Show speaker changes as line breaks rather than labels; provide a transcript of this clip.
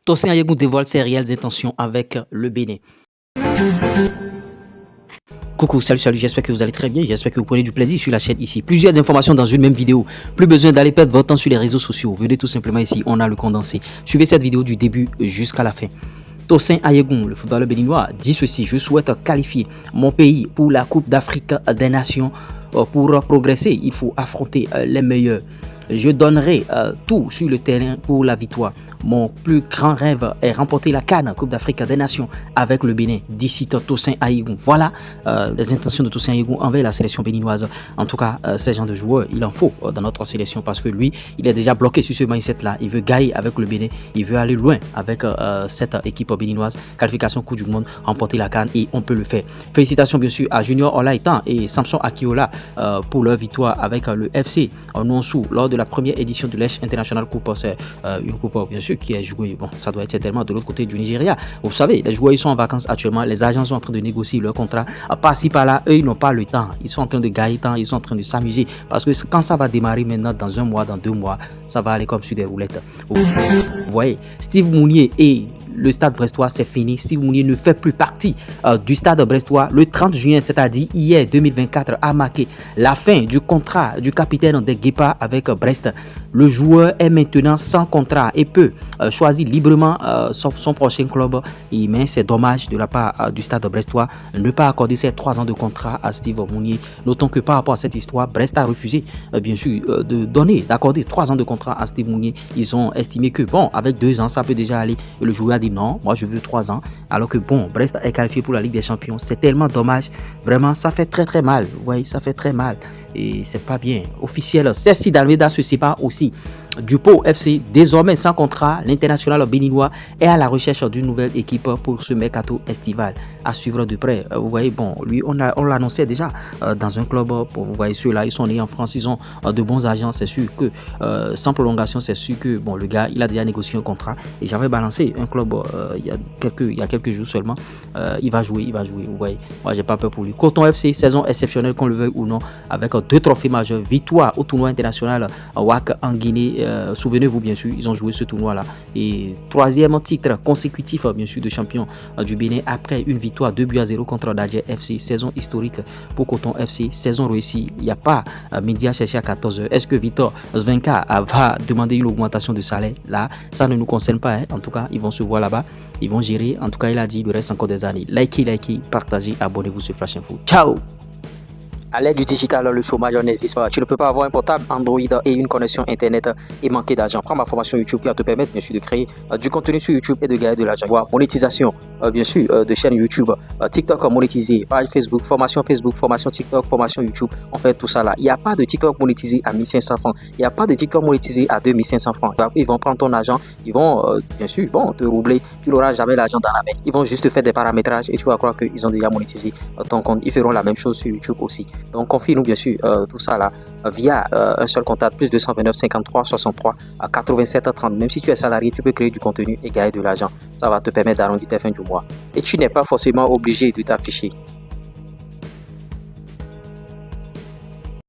Tosin Ayegou dévoile ses réelles intentions avec le Bénin. Coucou, salut, j'espère que vous allez très bien, j'espère que vous prenez du plaisir sur la chaîne ici. Plusieurs informations dans une même vidéo, plus besoin d'aller perdre votre temps sur les réseaux sociaux. Venez tout simplement ici, on a le condensé. Suivez cette vidéo du début jusqu'à la fin. Tosin Ayegou, le footballeur béninois, dit ceci: je souhaite qualifier mon pays pour la Coupe d'Afrique des Nations. Pour progresser, il faut affronter les meilleurs. Je donnerai tout sur le terrain pour la victoire. Mon plus grand rêve est remporter la CAN, Coupe d'Afrique des Nations, avec le Bénin, d'ici Tosin Ayegou. Voilà les intentions de Tosin Ayegou envers la sélection béninoise. En tout cas, ces genre de joueurs, il en faut dans notre sélection parce que lui, il est déjà bloqué sur ce mindset-là. Il veut gagner avec le Bénin, il veut aller loin avec cette équipe béninoise. Qualification Coupe du Monde, remporter la CAN et on peut le faire. Félicitations bien sûr à Junior Olaitan et Samson Akiola pour leur victoire avec le FC Nonsou lors de la première édition de l'Esch International Coupe. C'est une coupe bien sûr qui est jouée, bon, ça doit être certainement de l'autre côté du Nigeria. Vous savez, les joueurs ils sont en vacances actuellement, les agents sont en train de négocier leur contrat. Par-ci par-là, eux ils n'ont pas le temps, ils sont en train de gagner temps, ils sont en train de s'amuser parce que quand ça va démarrer maintenant dans un mois, dans 2 mois, ça va aller comme sur des roulettes. Vous voyez, Steve Mounier et le stade brestois, c'est fini. Steve Mounier ne fait plus partie du stade brestois. Le 30 juin, c'est-à-dire hier 2024, a marqué la fin du contrat du capitaine des Guépards avec Brest. Le joueur est maintenant sans contrat et peut choisir librement son prochain club. Mais c'est dommage de la part du stade brestois ne pas accorder ces 3 ans de contrat à Steve Mounier. Notons que par rapport à cette histoire, Brest a refusé bien sûr d'accorder 3 ans de contrat à Steve Mounier. Ils ont estimé que bon, avec 2 ans, ça peut déjà aller. Et le joueur a dit non, moi je veux 3 ans. Alors que bon, Brest est qualifié pour la Ligue des Champions. C'est tellement dommage. Vraiment, ça fait très mal. Oui, ça fait très mal. Et c'est pas bien. Officiel, Ceci d'Almeida se sépare aussi du Pau FC, désormais sans contrat. L'international béninois est à la recherche d'une nouvelle équipe pour ce mercato estival à suivre de près. Vous voyez, bon, lui, on l'annonçait déjà dans un club. Vous voyez, ceux-là, ils sont nés en France, ils ont de bons agents. C'est sûr que sans prolongation, c'est sûr que bon, le gars, il a déjà négocié un contrat. Et j'avais balancé un club il y a quelques jours seulement. Il va jouer. Vous voyez, moi, j'ai pas peur pour lui. Coton FC, saison exceptionnelle, qu'on le veuille ou non, avec 2 trophées majeurs, victoire au tournoi international WAC en Guinée. Souvenez-vous bien sûr, ils ont joué ce tournoi là et 3e titre consécutif bien sûr de champion du Bénin après une victoire 2-0 contre Dadje FC. Saison historique pour Coton FC, saison réussie. Il n'y a pas midi à chercher à 14h. Est-ce que Victor Zvenka va demander une augmentation de salaire? Là, ça ne nous concerne pas, hein. En tout cas, ils vont se voir là-bas, ils vont gérer. En tout cas, il a dit il reste encore des années. Likez, partagez, abonnez-vous sur Flash Info. Ciao. À l'aide du digital, le chômage n'existe pas. Tu ne peux pas avoir un portable Android et une connexion Internet et manquer d'argent. Prends ma formation YouTube qui va te permettre, bien sûr, de créer du contenu sur YouTube et de gagner de l'argent. Voir monétisation, bien sûr, de chaîne YouTube, TikTok monétisé, page Facebook, formation TikTok, formation YouTube. On fait tout ça là. Il n'y a pas de TikTok monétisé à 1500 francs. Il n'y a pas de TikTok monétisé à 2500 francs. Ils vont prendre ton argent, ils vont, bien sûr, te roubler. Tu n'auras jamais l'argent dans la main. Ils vont juste faire des paramétrages et tu vas croire qu'ils ont déjà monétisé ton compte. Ils feront la même chose sur YouTube aussi. Donc, confie-nous bien sûr tout ça là via un seul contact, plus 229 53 63 87 30. Même si tu es salarié, tu peux créer du contenu et gagner de l'argent. Ça va te permettre d'arrondir tes fins du mois. Et tu n'es pas forcément obligé de t'afficher.